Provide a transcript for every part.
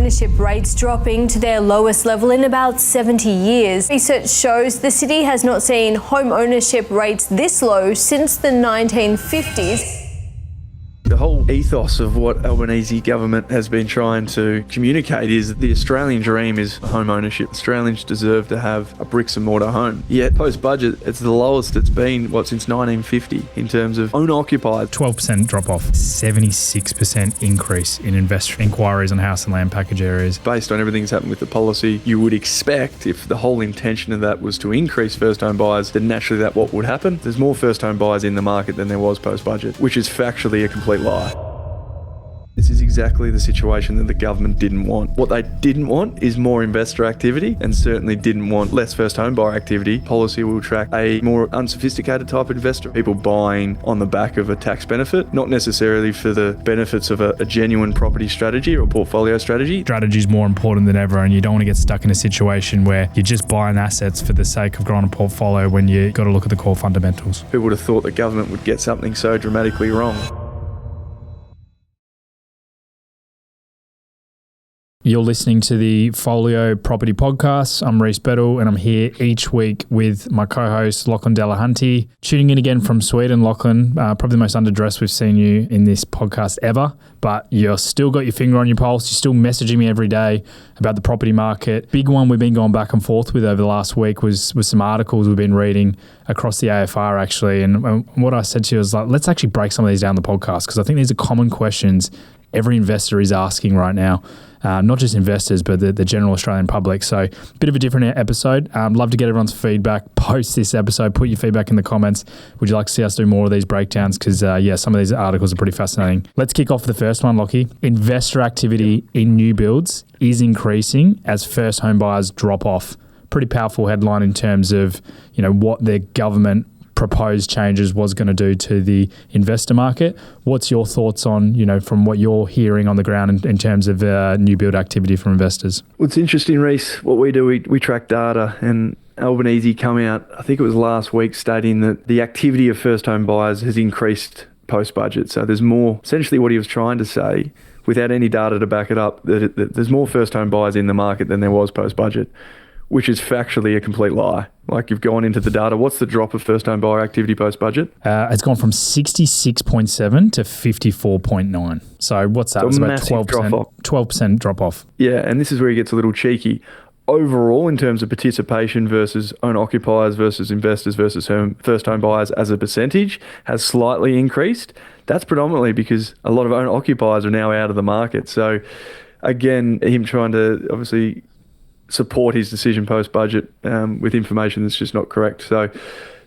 ownership rates dropping to their lowest level in about 70 years. Research shows the city has not seen home ownership rates this low since the 1950s. The whole ethos of what Albanese government has been trying to communicate is the Australian dream is home ownership. Australians deserve to have a bricks and mortar home. Yet post-budget, it's the lowest it's been, since 1950 in terms of owner-occupier. 12% drop off, 76% increase in investor inquiries on house and land package areas. Based on everything that's happened with the policy, you would expect if the whole intention of that was to increase first home buyers, then naturally that what would happen. There's more first home buyers in the market than there was post-budget, which is factually a complete lie. This is exactly the situation that the government didn't want. What they didn't want is more investor activity and certainly didn't want less first home buyer activity. Policy will attract a more unsophisticated type of investor, people buying on the back of a tax benefit, not necessarily for the benefits of a genuine property strategy or portfolio strategy. Strategy is more important than ever, and you don't want to get stuck in a situation where you're just buying assets for the sake of growing a portfolio when you got to look at the core fundamentals. People would have thought the government would get something so dramatically wrong. You're listening to the Follio Property Podcast. I'm Reece Beddall, and I'm here each week with my co-host, Lachlan Delahunty. Tuning in again from Sweden, Lachlan. Probably the most underdressed we've seen you in this podcast ever, but you've still got your finger on your pulse. You're still messaging me every day about the property market. Big one we've been going back and forth with over the last week was some articles we've been reading across the AFR, actually. And what I said to you was, let's actually break some of these down the podcast, because I think these are common questions every investor is asking right now. Not just investors, but the general Australian public. So bit of a different episode. Love to get everyone's feedback post this episode. Put your feedback in the comments. Would you like to see us do more of these breakdowns? Because some of these articles are pretty fascinating. Let's kick off the first one, Lockie. Investor activity in new builds is increasing as first home buyers drop off. Pretty powerful headline in terms of, what the government proposed changes was going to do to the investor market. What's your thoughts on, from what you're hearing on the ground in terms of new build activity from investors? Well, it's interesting, Reece. What we do, we track data, and Albanese come out, I think it was last week, stating that the activity of first home buyers has increased post-budget. So there's more, essentially what he was trying to say, without any data to back it up, that there's more first home buyers in the market than there was post-budget, which is factually a complete lie. Like, you've gone into the data. What's the drop of first home buyer activity post-budget? It's gone from 66.7 to 54.9. So what's that? So it's about 12% drop off. Yeah, and this is where it gets a little cheeky. Overall, in terms of participation versus owner-occupiers versus investors versus first home buyers as a percentage, has slightly increased. That's predominantly because a lot of owner-occupiers are now out of the market. So again, him trying to obviously support his decision post-budget with information that's just not correct. So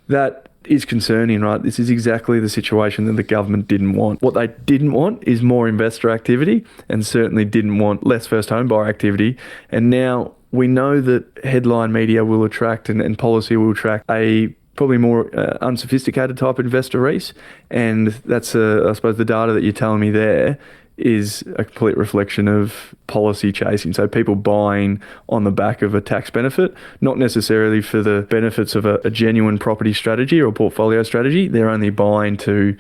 that is concerning, right? This is exactly the situation that the government didn't want. What they didn't want is more investor activity, and certainly didn't want less first home buyer activity. And now we know that headline media will attract and policy will attract a probably more unsophisticated type investor, Reece. And that's, I suppose, the data that you're telling me there is a complete reflection of policy chasing. So people buying on the back of a tax benefit, not necessarily for the benefits of a genuine property strategy or portfolio strategy. They're only buying to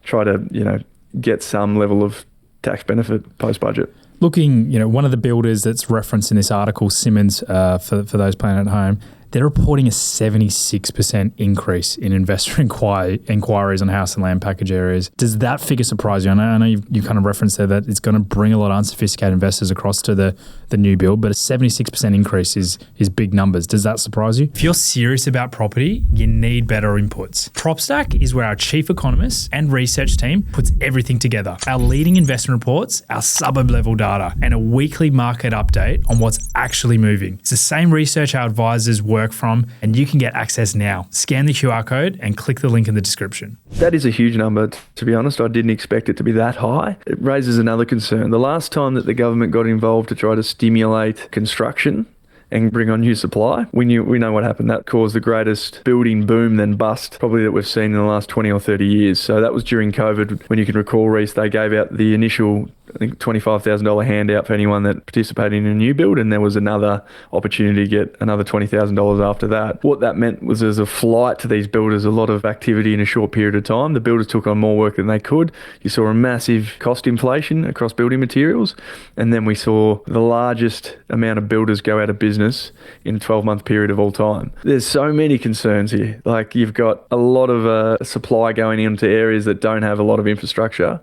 try to, get some level of tax benefit post-budget. Looking, one of the builders that's referenced in this article, Simonds, for those playing at home, they're reporting a 76% increase in investor inquiries on house and land package areas. Does that figure surprise you? I know you kind of referenced there that it's going to bring a lot of unsophisticated investors across to the new build, but a 76% increase is big numbers. Does that surprise you? If you're serious about property, you need better inputs. PropStack is where our chief economist and research team puts everything together. Our leading investment reports, our suburb level data, and a weekly market update on what's actually moving. It's the same research our advisors work from, and you can get access now. Scan the QR code and click the link in the description. That is a huge number. To be honest, I didn't expect it to be that high. It raises another concern. The last time that the government got involved to try to stimulate construction and bring on new supply. We know what happened. That caused the greatest building boom then bust probably that we've seen in the last 20 or 30 years. So that was during COVID. When you can recall, Reece, they gave out the initial, I think, $25,000 handout for anyone that participated in a new build, and there was another opportunity to get another $20,000 after that. What that meant was there's a flight to these builders, a lot of activity in a short period of time. The builders took on more work than they could. You saw a massive cost inflation across building materials, and then we saw the largest amount of builders go out of business in a 12-month period of all time. There's so many concerns here. Like, you've got a lot of supply going into areas that don't have a lot of infrastructure.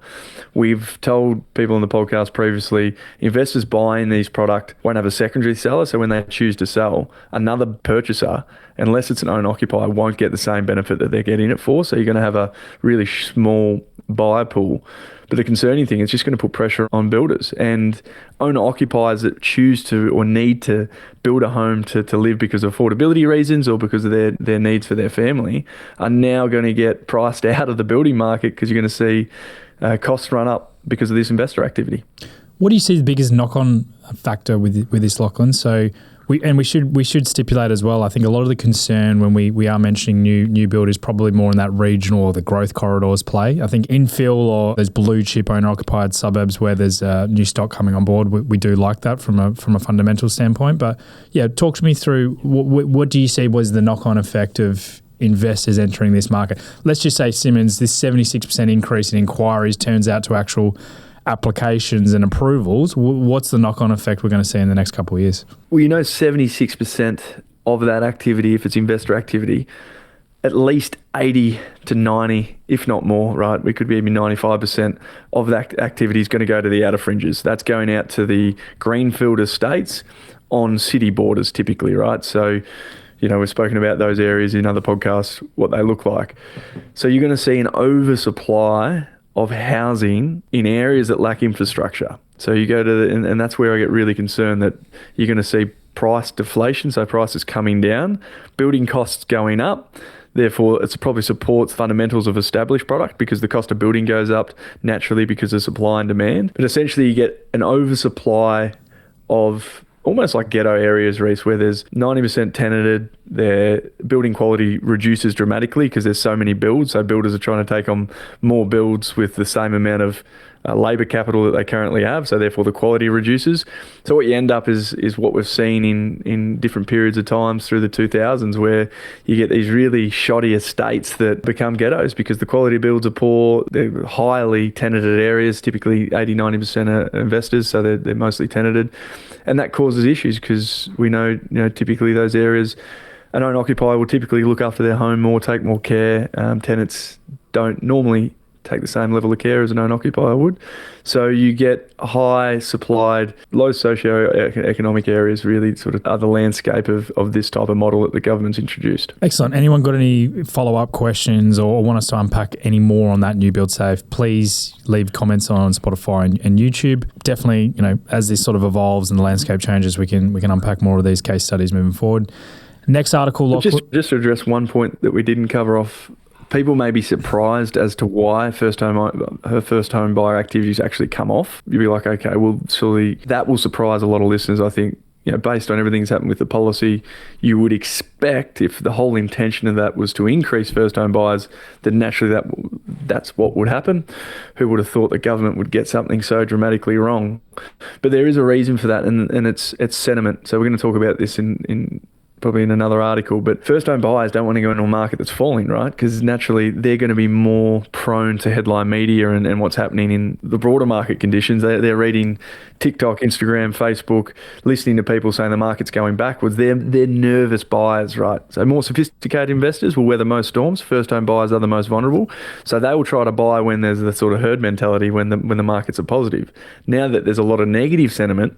We've told people on the podcast previously, investors buying these product won't have a secondary seller, so when they choose to sell, another purchaser, unless it's an owner-occupier, won't get the same benefit that they're getting it for. So you're going to have a really small buyer pool. But the concerning thing is just going to put pressure on builders, and owner-occupiers that choose to or need to build a home to live because of affordability reasons or because of their needs for their family are now going to get priced out of the building market because you're going to see costs run up because of this investor activity. What do you see the biggest knock-on factor with this, Lachlan? So we should stipulate as well, I think a lot of the concern when we are mentioning new build is probably more in that regional or the growth corridors play. I think infill or those blue chip owner-occupied suburbs where there's new stock coming on board, we do like that from a fundamental standpoint. But yeah, talk to me through what do you see was the knock-on effect of investors entering this market? Let's just say Simonds, this 76% increase in inquiries turns out to actual applications and approvals. What's the knock-on effect we're going to see in the next couple of years? Well, 76% of that activity, if it's investor activity, at least 80 to 90, if not more, right? We could be even 95% of that activity is going to go to the outer fringes. That's going out to the greenfield estates on city borders typically, right? So, we've spoken about those areas in other podcasts, what they look like. So you're going to see an oversupply of housing in areas that lack infrastructure. So you go to and that's where I get really concerned that you're going to see price deflation, so prices coming down, building costs going up. Therefore, it probably supports fundamentals of established product because the cost of building goes up naturally because of supply and demand. But essentially, you get an oversupply of almost like ghetto areas, Reece, where there's 90% tenanted, their building quality reduces dramatically because there's so many builds. So builders are trying to take on more builds with the same amount of labour capital that they currently have. So therefore the quality reduces. So what you end up is what we've seen in different periods of times through the 2000s, where you get these really shoddy estates that become ghettos because the quality builds are poor. They're highly tenanted areas, typically 80-90% are investors, so they're mostly tenanted. And that causes issues because we know, typically those areas, an owner-occupier will typically look after their home more, take more care. Tenants don't normally take the same level of care as an owner-occupier would. So you get high supplied, low socio-economic areas really sort of are the landscape of this type of model that the government's introduced. Excellent. Anyone got any follow-up questions or want us to unpack any more on that new build safe, please leave comments on Spotify and YouTube. Definitely, as this sort of evolves and the landscape changes, we can unpack more of these case studies moving forward. Next article, just to address one point that we didn't cover off. People may be surprised as to why her first home buyer activities actually come off. You'll be like, okay, well, surely that will surprise a lot of listeners. I think, based on everything that's happened with the policy, you would expect if the whole intention of that was to increase first home buyers, then naturally that's what would happen. Who would have thought the government would get something so dramatically wrong? But there is a reason for that, and it's sentiment. So we're going to talk about this in probably in another article, but first-home buyers don't want to go into a market that's falling, right? Because naturally they're going to be more prone to headline media and what's happening in the broader market conditions. They're reading TikTok, Instagram, Facebook, listening to people saying the market's going backwards. They're nervous buyers, right? So more sophisticated investors will weather most storms. First-home buyers are the most vulnerable. So they will try to buy when there's the sort of herd mentality when the markets are positive. Now that there's a lot of negative sentiment,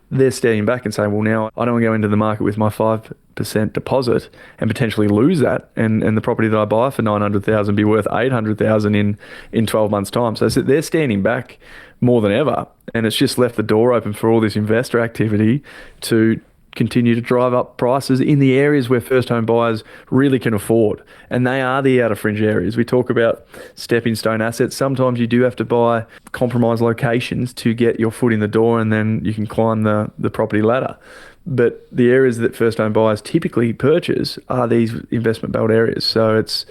they're standing back and saying, well, now I don't want to go into the market with my 5% deposit and potentially lose that. And the property that I buy for $900,000 be worth $800,000 in 12 months' time. So they're standing back more than ever. And it's just left the door open for all this investor activity to continue to drive up prices in the areas where first home buyers really can afford. And they are the outer fringe areas. We talk about stepping stone assets. Sometimes you do have to buy compromised locations to get your foot in the door, and then you can climb the property ladder. But the areas that first home buyers typically purchase are these investment belt areas. So it's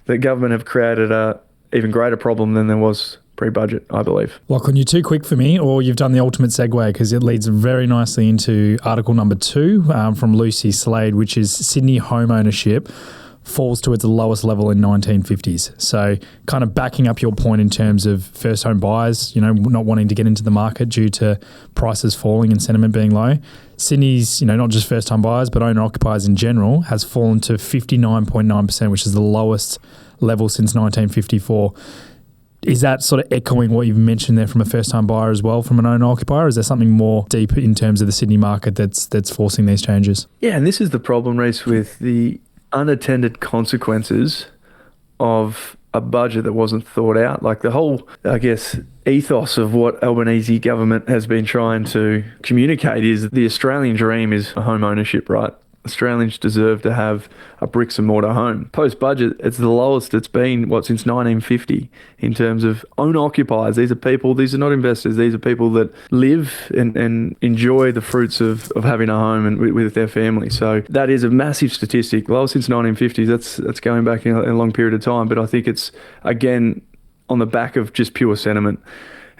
the government have created a even greater problem than there was pre-budget, I believe. Lachlan, you're too quick for me, or you've done the ultimate segue, because it leads very nicely into article number 2 from Lucy Slade, which is Sydney home ownership falls to its lowest level in 1950s. So kind of backing up your point in terms of first home buyers, not wanting to get into the market due to prices falling and sentiment being low. Sydney's, not just first home buyers, but owner-occupiers in general has fallen to 59.9%, which is the lowest level since 1954. Is that sort of echoing what you've mentioned there from a first-time buyer as well from an owner-occupier? Or is there something more deep in terms of the Sydney market that's forcing these changes? Yeah, and this is the problem, Reece, with the unintended consequences of a budget that wasn't thought out. Like the whole, ethos of what Albanese government has been trying to communicate is the Australian dream is home ownership, right? Australians deserve to have a bricks and mortar home. Post-budget, it's the lowest it's been, since 1950 in terms of owner-occupiers. These are not investors. These are people that live and enjoy the fruits of having a home and with their family. So that is a massive statistic. Lowest since 1950s. That's going back in a long period of time. But I think it's, again, on the back of just pure sentiment.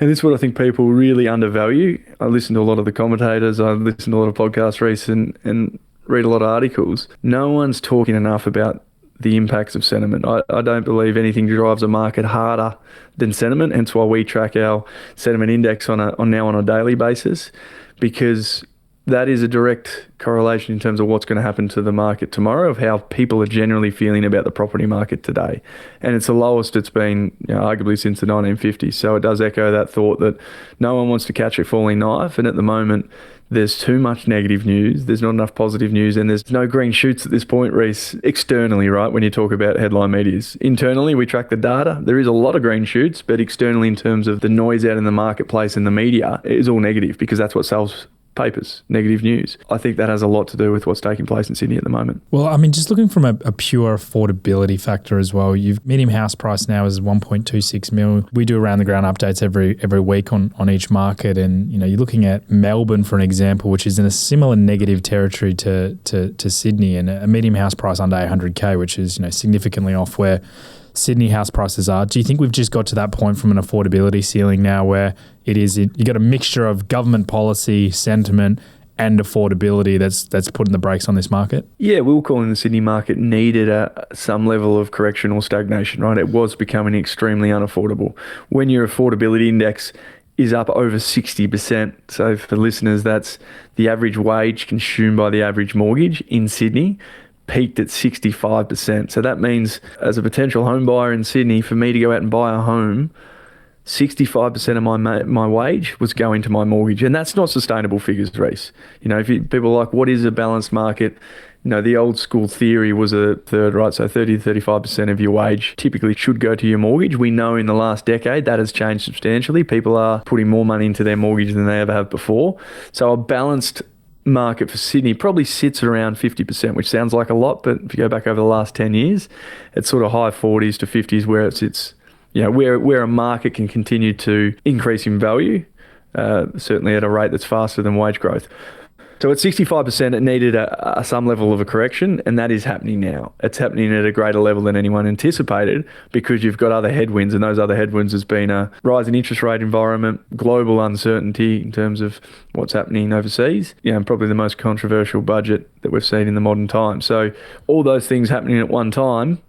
And this is what I think people really undervalue. I listen to a lot of the commentators. I listen to a lot of podcasts, Reece, and read a lot of articles. No one's talking enough about the impacts of sentiment. I don't believe anything drives a market harder than sentiment, hence why we track our sentiment index on a daily basis, because that is a direct correlation in terms of what's going to happen to the market tomorrow, of how people are generally feeling about the property market today. And it's the lowest it's been, arguably since the 1950s. So it does echo that thought that no one wants to catch a falling knife. And at the moment, there's too much negative news. There's not enough positive news, and there's no green shoots at this point, Reece, externally, right, when you talk about headline medias. Internally, we track the data. There is a lot of green shoots, but externally, in terms of the noise out in the marketplace and the media, it is all negative, because that's what sells papers, negative news. I think that has a lot to do with what's taking place in Sydney at the moment. Well, just looking from a pure affordability factor as well, medium house price now is 1.26 mil. We do around the ground updates every week on each market, and you're looking at Melbourne, for an example, which is in a similar negative territory to Sydney, and a medium house price under 800k, which is significantly off where Sydney house prices are. Do you think we've just got to that point from an affordability ceiling now where you got a mixture of government policy, sentiment, and affordability that's putting the brakes on this market? Yeah, we were calling the Sydney market needed some level of correction or stagnation, right? It was becoming extremely unaffordable. When your affordability index is up over 60%, so for listeners, that's the average wage consumed by the average mortgage in Sydney, peaked at 65%. So that means, as a potential home buyer in Sydney, for me to go out and buy a home, 65% of my wage was going to my mortgage. And that's not sustainable figures, Reece. If people are like, what is a balanced market? The old school theory was a third, right? So 30 to 35% of your wage typically should go to your mortgage. We know in the last decade that has changed substantially. People are putting more money into their mortgage than they ever have before. So a balanced market for Sydney probably sits around 50%, which sounds like a lot, but if you go back over the last 10 years, it's sort of high 40s to 50s where it sits, where a market can continue to increase in value, certainly at a rate that's faster than wage growth. So at 65%, it needed some level of a correction, and that is happening now. It's happening at a greater level than anyone anticipated, because you've got other headwinds, and those other headwinds has been a rise in interest rate environment, global uncertainty in terms of what's happening overseas, and probably the most controversial budget that we've seen in the modern time. So all those things happening at one time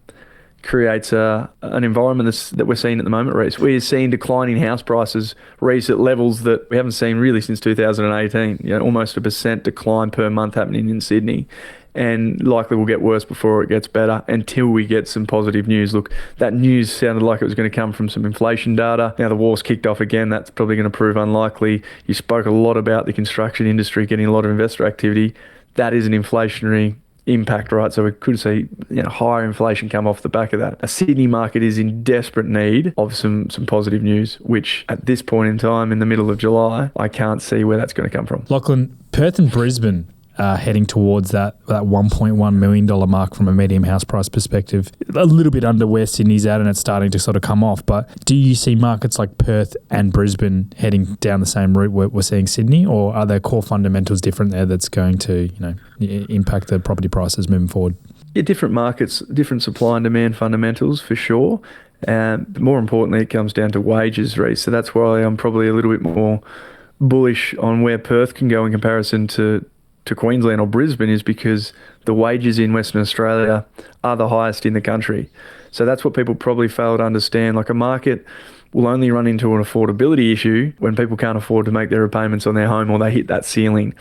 creates an environment that we're seeing at the moment, Reece. We're seeing declining house prices, Reece, at levels that we haven't seen really since 2018. Almost 1% decline per month happening in Sydney, and likely will get worse before it gets better until we get some positive news. Look, that news sounded like it was going to come from some inflation data. Now the war's kicked off again. That's probably going to prove unlikely. You spoke a lot about the construction industry getting a lot of investor activity. That is an inflationary impact, right? So we could see higher inflation come off the back of that. A Sydney market is in desperate need of some positive news, which at this point in time, in the middle of July, I can't see where that's going to come from. Lachlan, Perth and Brisbane heading towards that $1.1 million mark from a medium house price perspective. A little bit under where Sydney's at, and it's starting to sort of come off. But do you see markets like Perth and Brisbane heading down the same route we're seeing Sydney, or are there core fundamentals different there that's going to impact the property prices moving forward? Yeah, different markets, different supply and demand fundamentals for sure. And more importantly, it comes down to wages, Reece. So that's why I'm probably a little bit more bullish on where Perth can go in comparison to Queensland or Brisbane, is because the wages in Western Australia are the highest in the country. So that's what people probably fail to understand. Like, a market will only run into an affordability issue when people can't afford to make their repayments on their home, or they hit that ceiling.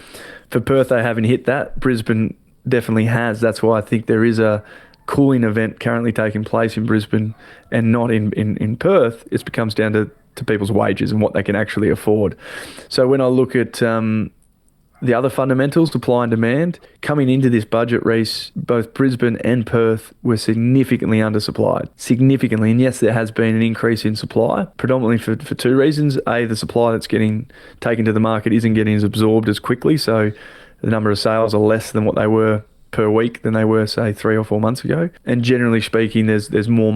For Perth, they haven't hit that. Brisbane definitely has. That's why I think there is a cooling event currently taking place in Brisbane and not in Perth. It becomes down to people's wages and what they can actually afford. So when I look at the other fundamentals, supply and demand, coming into this budget, Reece, both Brisbane and Perth were significantly undersupplied. Significantly. And yes, there has been an increase in supply, predominantly for two reasons. A, the supply that's getting taken to the market isn't getting as absorbed as quickly. So the number of sales are less than what they were per week than they were, say, 3 or 4 months ago. And generally speaking, there's more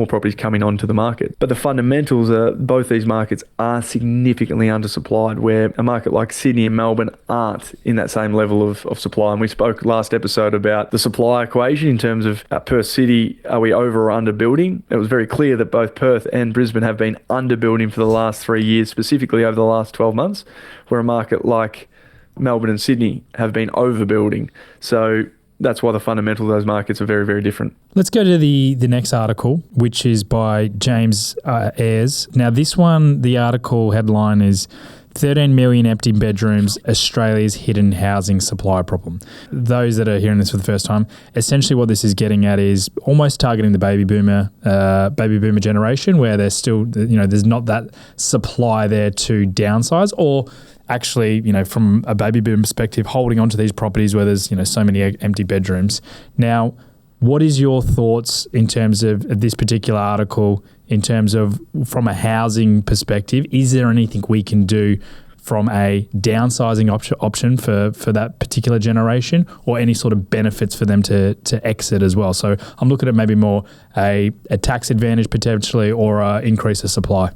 properties coming onto the market. But the fundamentals are, both these markets are significantly undersupplied, where a market like Sydney and Melbourne aren't in that same level of supply. And we spoke last episode about the supply equation in terms of Perth City, are we over or under building? It was very clear that both Perth and Brisbane have been under building for the last 3 years, specifically over the last 12 months, where a market like Melbourne and Sydney have been overbuilding. So that's why the fundamental of those markets are very, very different. Let's go to the next article, which is by James Ayres. Now, this one, the article headline is 13 million empty bedrooms, Australia's hidden housing supply problem. Those that are hearing this for the first time, essentially what this is getting at is almost targeting the baby boomer generation, where there's still, there's not that supply there to downsize, or actually, from a baby boom perspective, holding on to these properties where there's, so many empty bedrooms. Now, what is your thoughts in terms of this particular article, in terms of from a housing perspective? Is there anything we can do from a downsizing option for that particular generation, or any sort of benefits for them to exit as well? So I'm looking at maybe more a tax advantage potentially, or increase of supply.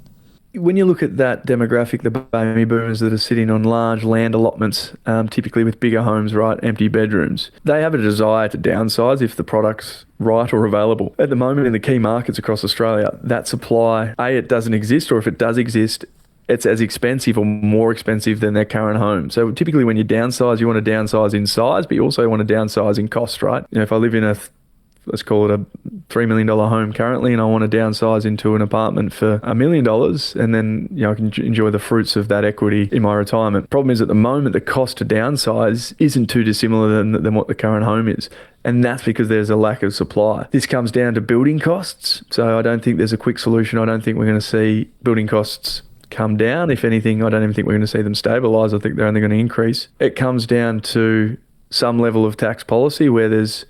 When you look at that demographic, the baby boomers that are sitting on large land allotments, typically with bigger homes, right, empty bedrooms, they have a desire to downsize if the product's right or available. At the moment, in the key markets across Australia, that supply, A, it doesn't exist, or if it does exist, it's as expensive or more expensive than their current home. So typically when you downsize, you want to downsize in size, but you also want to downsize in cost, right? If I live in let's call it a $3 million home currently, and I want to downsize into an apartment for $1 million, and then I can enjoy the fruits of that equity in my retirement. Problem is, at the moment, the cost to downsize isn't too dissimilar than what the current home is. And that's because there's a lack of supply. This comes down to building costs. So I don't think there's a quick solution. I don't think we're going to see building costs come down. If anything, I don't even think we're going to see them stabilise. I think they're only going to increase. It comes down to some level of tax policy where there's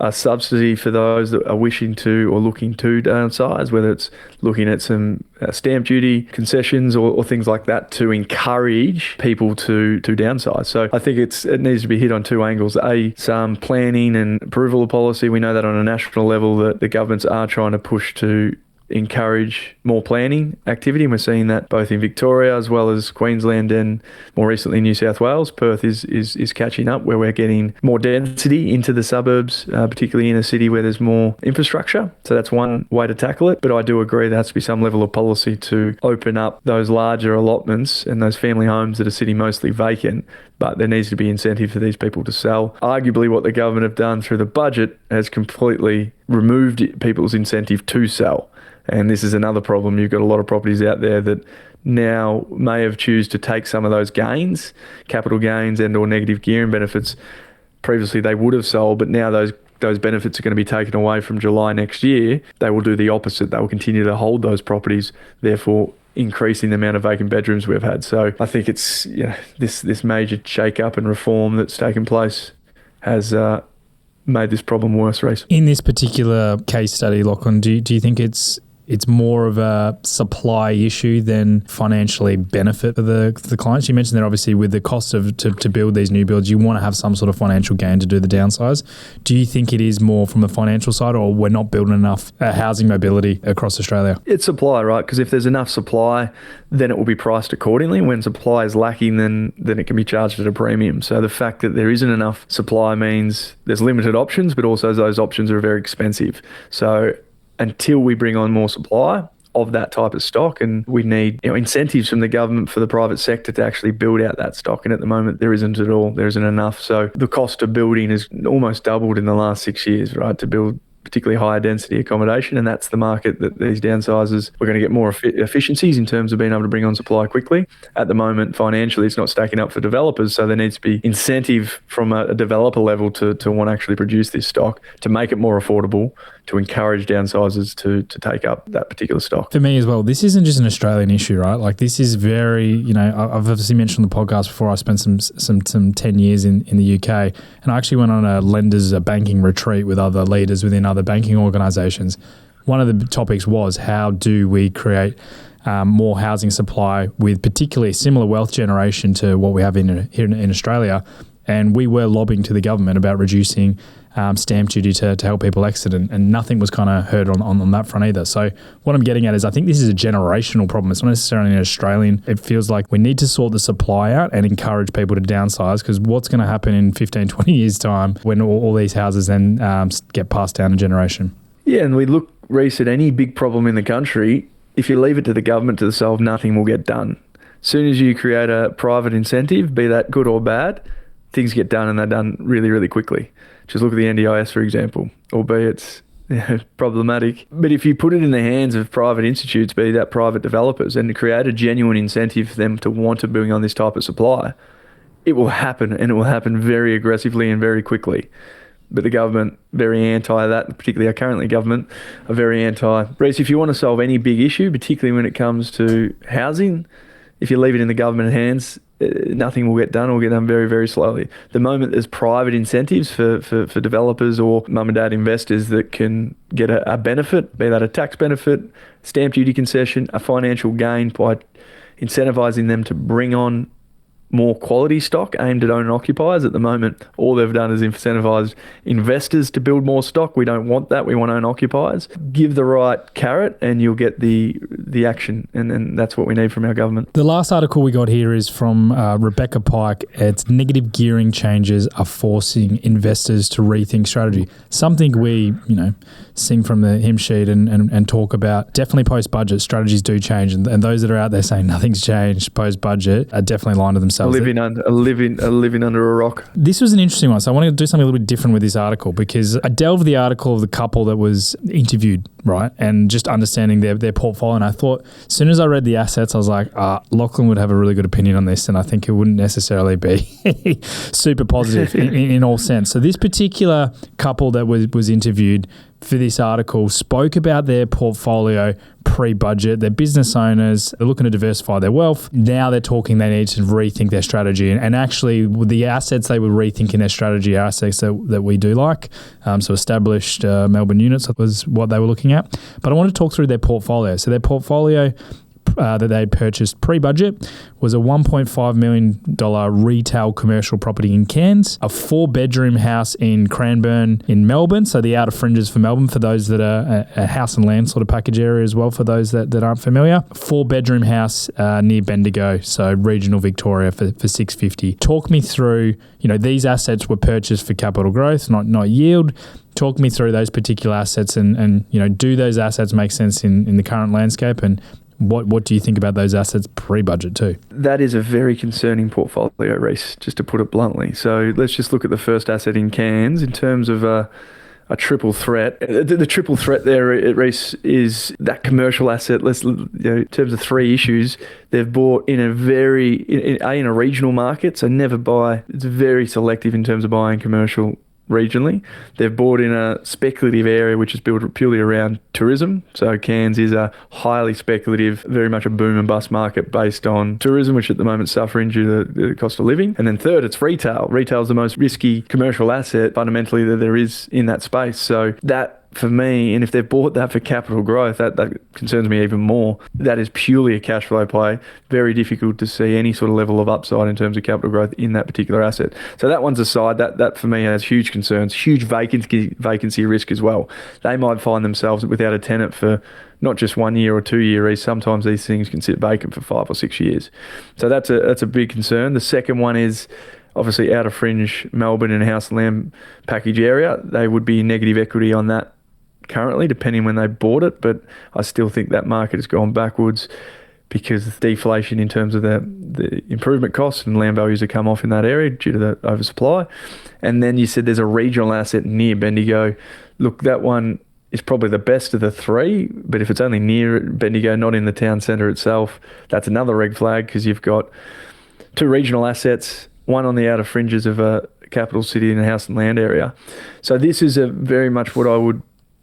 a subsidy for those that are wishing to or looking to downsize, whether it's looking at some stamp duty concessions or things like that to encourage people to downsize. So I think it needs to be hit on two angles. A, some planning and approval of policy. We know that on a national level that the governments are trying to push to encourage more planning activity, and we're seeing that both in Victoria as well as Queensland and more recently New South Wales. Perth is catching up, where we're getting more density into the suburbs, particularly in a city where there's more infrastructure. So that's one way to tackle it. But I do agree there has to be some level of policy to open up those larger allotments and those family homes that are sitting mostly vacant. But there needs to be incentive for these people to sell. Arguably, what the government have done through the budget has completely removed people's incentive to sell. And this is another problem. You've got a lot of properties out there that now may have choose to take some of those gains, capital gains and or negative gearing benefits. Previously they would have sold, but now those benefits are going to be taken away from July next year. They will do the opposite. They will continue to hold those properties, therefore increasing the amount of vacant bedrooms we've had. So I think it's this major shake-up and reform that's taken place has made this problem worse, Reece. In this particular case study, Lachlan, do you think it's it's more of a supply issue than financially benefit for the clients? You mentioned that obviously with the cost of to build these new builds, you want to have some sort of financial gain to do the downsize. Do you think it is more from the financial side, or we're not building enough housing mobility across Australia? It's supply, right? Because if there's enough supply, then it will be priced accordingly. When supply is lacking, then it can be charged at a premium. So the fact that there isn't enough supply means there's limited options, but also those options are very expensive. So until we bring on more supply of that type of stock, and we need incentives from the government for the private sector to actually build out that stock, and at the moment there isn't at all. There isn't enough. So the cost of building has almost doubled in the last 6 years, right, to build particularly higher density accommodation, and that's the market that these downsizers, we're going to get more efficiencies in terms of being able to bring on supply quickly. At the moment, financially, it's not stacking up for developers, so there needs to be incentive from a developer level to want to actually produce this stock, to make it more affordable, to encourage downsizers to take up that particular stock. For me as well, this isn't just an Australian issue, right? Like, this is very, I've obviously mentioned on the podcast before, I spent some 10 years in the UK, and I actually went on a banking retreat with other leaders within other banking organisations. One of the topics was, how do we create more housing supply with particularly similar wealth generation to what we have here in Australia? And we were lobbying to the government about reducing stamp duty to help people exit, and nothing was kind of heard on that front either. So what I'm getting at is, I think this is a generational problem. It's not necessarily an Australian. It feels like we need to sort the supply out and encourage people to downsize, because what's going to happen in 15, 20 years' time when all these houses then get passed down a generation? Yeah, and we look, Reece, at any big problem in the country, if you leave it to the government to solve, nothing will get done. As soon as you create a private incentive, be that good or bad, things get done, and they're done really, really quickly. Just look at the NDIS, for example, albeit it's problematic. But if you put it in the hands of private institutes, be that private developers, and to create a genuine incentive for them to want to bring on this type of supply, it will happen, and it will happen very aggressively and very quickly. But the government, very anti that, particularly our current government, are very anti. Reece, if you want to solve any big issue, particularly when it comes to housing, if you leave it in the government hands, nothing will get done, or will get done very, very slowly. The moment there's private incentives for developers or mum and dad investors that can get a benefit, be that a tax benefit, stamp duty concession, a financial gain by incentivising them to bring on more quality stock aimed at owner-occupiers. At the moment, all they've done is incentivised investors to build more stock. We don't want that. We want owner-occupiers. Give the right carrot and you'll get the action, and that's what we need from our government. The last article we got here is from Rebecca Pike. It's negative gearing changes are forcing investors to rethink strategy. Something we, sing from the hymn sheet and talk about. Definitely post-budget, strategies do change, and those that are out there saying nothing's changed post-budget are definitely lying to themselves. Living under a rock. This was an interesting one, so I wanted to do something a little bit different with this article, because I delved the article of the couple that was interviewed, right, and just understanding their portfolio, and I thought, as soon as I read the assets, I was like, Lachlan would have a really good opinion on this, and I think it wouldn't necessarily be super positive in all sense. So this particular couple that was interviewed for this article spoke about their portfolio pre-budget. They're business owners. They're looking to diversify their wealth. Now they're talking they need to rethink their strategy. And actually, the assets they were rethinking their strategy are assets that we do like. So established Melbourne units was what they were looking at. But I want to talk through their portfolio. So their portfolio that they had purchased pre-budget was a $1.5 million retail commercial property in Cairns, a 4-bedroom house in Cranbourne in Melbourne, so the outer fringes for Melbourne, for those that are a house and land sort of package area as well, for those that aren't familiar. 4-bedroom house near Bendigo, so regional Victoria for $650. Talk me through, these assets were purchased for capital growth, not yield. Talk me through those particular assets and do those assets make sense in the current landscape, and what do you think about those assets pre-budget too? That is a very concerning portfolio, Reece, just to put it bluntly. So let's just look at the first asset in Cairns in terms of a triple threat. The triple threat there, Reece, is that commercial asset. In terms of 3 issues, they've bought in a regional market, so never buy. It's very selective in terms of buying commercial regionally. They've bought in a speculative area which is built purely around tourism. So Cairns is a highly speculative, very much a boom and bust market based on tourism, which at the moment is suffering due to the cost of living. And then third, it's retail. Retail is the most risky commercial asset fundamentally that there is in that space. So that for me, and if they've bought that for capital growth, that concerns me even more. That is purely a cash flow play. Very difficult to see any sort of level of upside in terms of capital growth in that particular asset. So that one's aside. That for me has huge concerns, huge vacancy risk as well. They might find themselves without a tenant for not just 1 year or 2 years. Sometimes these things can sit vacant for 5 or 6 years. So that's a big concern. The second one is obviously Outer-fringe Melbourne and House and Land package area. They would be negative equity on that currently, depending when they bought it, but I still think that market has gone backwards because of deflation in terms of the improvement costs, and land values have come off in that area due to the oversupply. And then you said there's a regional asset near Bendigo. Look, that one is probably the best of the three, but if it's only near Bendigo, not in the town centre itself, that's another red flag, because you've got two regional assets, one on the outer fringes of a capital city in a house and land area. So this is a very much what I would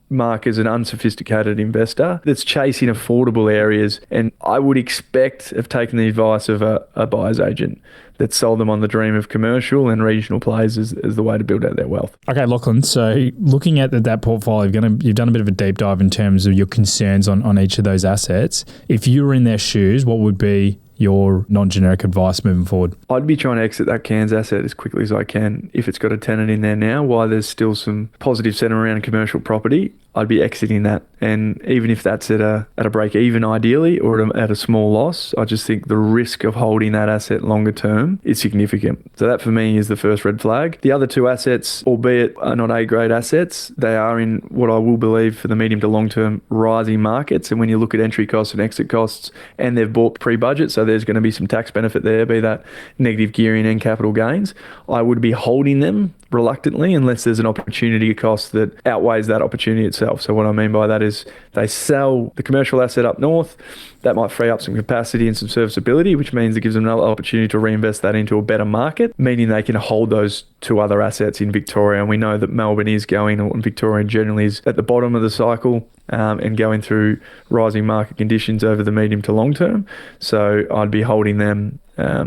mark as an unsophisticated investor that's chasing affordable areas, and I would expect of taking the advice of a buyer's agent that sold them on the dream of commercial and regional plays as the way to build out their wealth. Okay, Lachlan, so looking at that portfolio, you've done a bit of a deep dive in terms of your concerns on each of those assets. If you were in their shoes, what would be your non-generic advice moving forward? I'd be trying to exit that Cairns asset as quickly as I can. If it's got a tenant in there now, while there's still some positive sentiment around commercial property, I'd be exiting that. And even if that's at a break even ideally, or at a small loss, I just think the risk of holding that asset longer term is significant. So that for me is the first red flag. The other two assets, albeit are not A-grade assets, they are in what I will believe for the medium to long term rising markets. And when you look at entry costs and exit costs, and they've bought pre-budget, so there's going to be some tax benefit there, be that negative gearing and capital gains, I would be holding them reluctantly unless there's an opportunity cost that outweighs that opportunity itself. So what I mean by that is they sell the commercial asset up north, that might free up some capacity and some serviceability, which means it gives them another opportunity to reinvest that into a better market, meaning they can hold those two other assets in Victoria. And we know that Melbourne is going, or Victoria generally is at the bottom of the cycle, and going through rising market conditions over the medium to long term. So I'd be holding them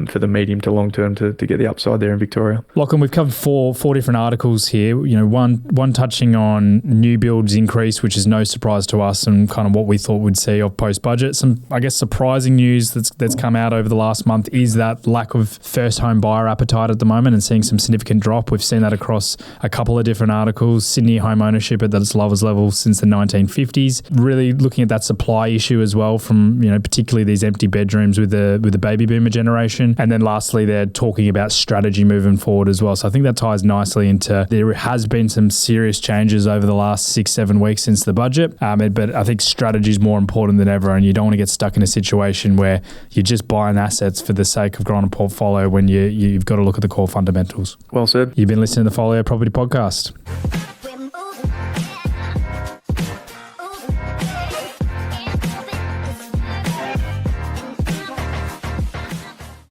for the medium to long term to get the upside there in Victoria. Lachlan, we've covered four different articles here. You know, one touching on new builds increase, which is no surprise to us, and kind of what we thought we'd see of post budget. Some, I guess, surprising news that's come out over the last month is that lack of first home buyer appetite at the moment, and seeing some significant drop. We've seen that across a couple of different articles. Sydney home ownership at its lowest level since the 1950s. Really looking at that supply issue as well, from, you know, particularly these empty bedrooms with the baby boomer generation. And then lastly, they're talking about strategy moving forward as well. So I think that ties nicely into, there has been some serious changes over the last 6-7 weeks since the budget. But I think strategy is more important than ever, and you don't want to get stuck in a situation where you're just buying assets for the sake of growing a portfolio when you've got to look at the core fundamentals. Well said. You've been listening to the Follio Property Podcast.